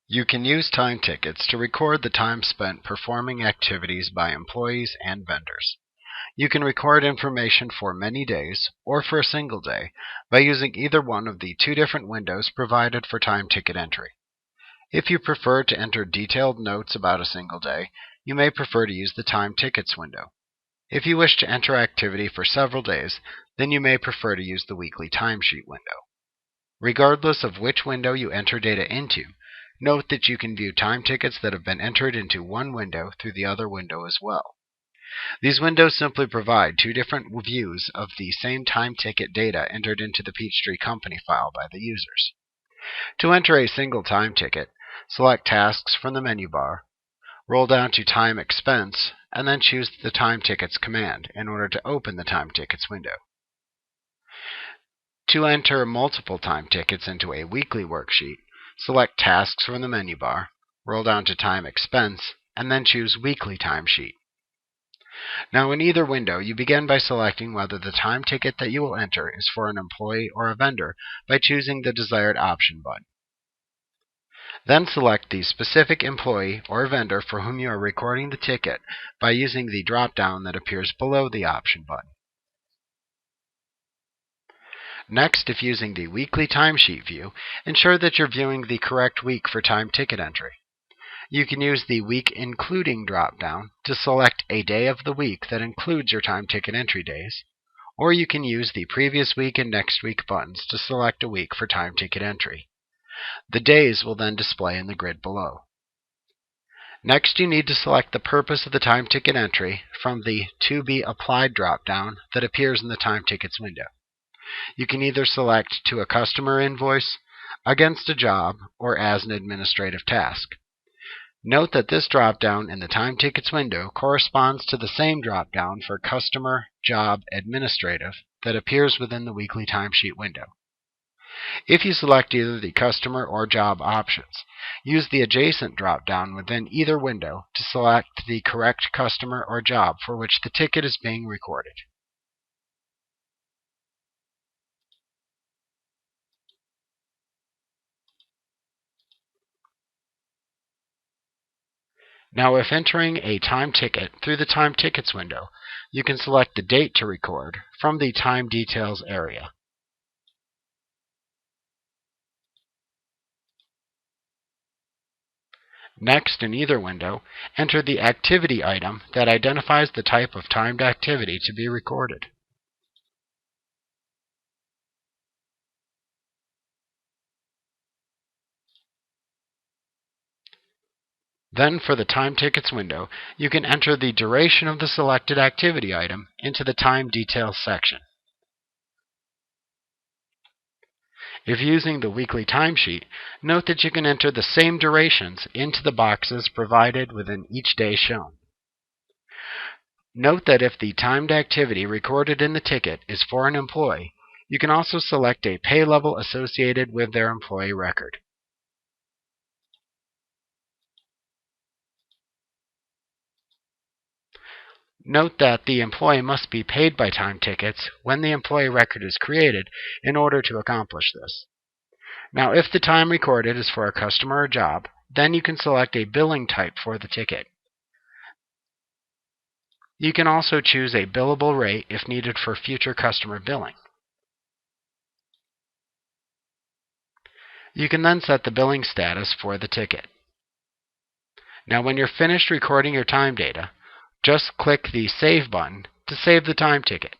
You can use time tickets to record the time spent performing activities by employees and vendors. You can record information for many days or for a single day by using either one of the two different windows provided for time ticket entry. If you prefer to enter detailed notes about a single day, you may prefer to use the time tickets window. If you wish to enter activity for several days, then you may prefer to use the weekly timesheet window. Regardless of which window you enter data into, note that you can view time tickets that have been entered into one window through the other window as well. These windows simply provide two different views of the same time ticket data entered into the Peachtree Company file by the users. To enter a single time ticket, select Tasks from the menu bar, roll down to Time Expense, and then choose the Time Tickets command in order to open the Time Tickets window. To enter multiple time tickets into a weekly worksheet, select Tasks from the menu bar, roll down to Time Expense, and then choose Weekly Timesheet. Now in either window, you begin by selecting whether the time ticket that you will enter is for an employee or a vendor by choosing the desired option button. Then select the specific employee or vendor for whom you are recording the ticket by using the drop-down that appears below the option button. Next, if using the Weekly Timesheet view, ensure that you're viewing the correct week for time ticket entry. You can use the Week Including drop-down to select a day of the week that includes your time ticket entry days, or you can use the Previous Week and Next Week buttons to select a week for time ticket entry. The days will then display in the grid below. Next, you need to select the purpose of the time ticket entry from the To Be Applied drop-down that appears in the Time Tickets window. You can either select to a customer invoice, against a job, or as an administrative task. Note that this drop-down in the Time Tickets window corresponds to the same drop-down for Customer, Job, Administrative that appears within the Weekly Timesheet window. If you select either the Customer or Job options, use the Adjacent drop-down within either window to select the correct customer or job for which the ticket is being recorded. Now, if entering a time ticket through the Time Tickets window, you can select the date to record from the Time Details area. Next, in either window, enter the activity item that identifies the type of timed activity to be recorded. Then, for the Time Tickets window, you can enter the duration of the selected activity item into the Time Details section. If using the Weekly Timesheet, note that you can enter the same durations into the boxes provided within each day shown. Note that if the timed activity recorded in the ticket is for an employee, you can also select a pay level associated with their employee record. Note that the employee must be paid by time tickets when the employee record is created in order to accomplish this. Now, if the time recorded is for a customer or job, then you can select a billing type for the ticket. You can also choose a billable rate if needed for future customer billing. You can then set the billing status for the ticket. Now, when you're finished recording your time data, just click the Save button to save the time ticket.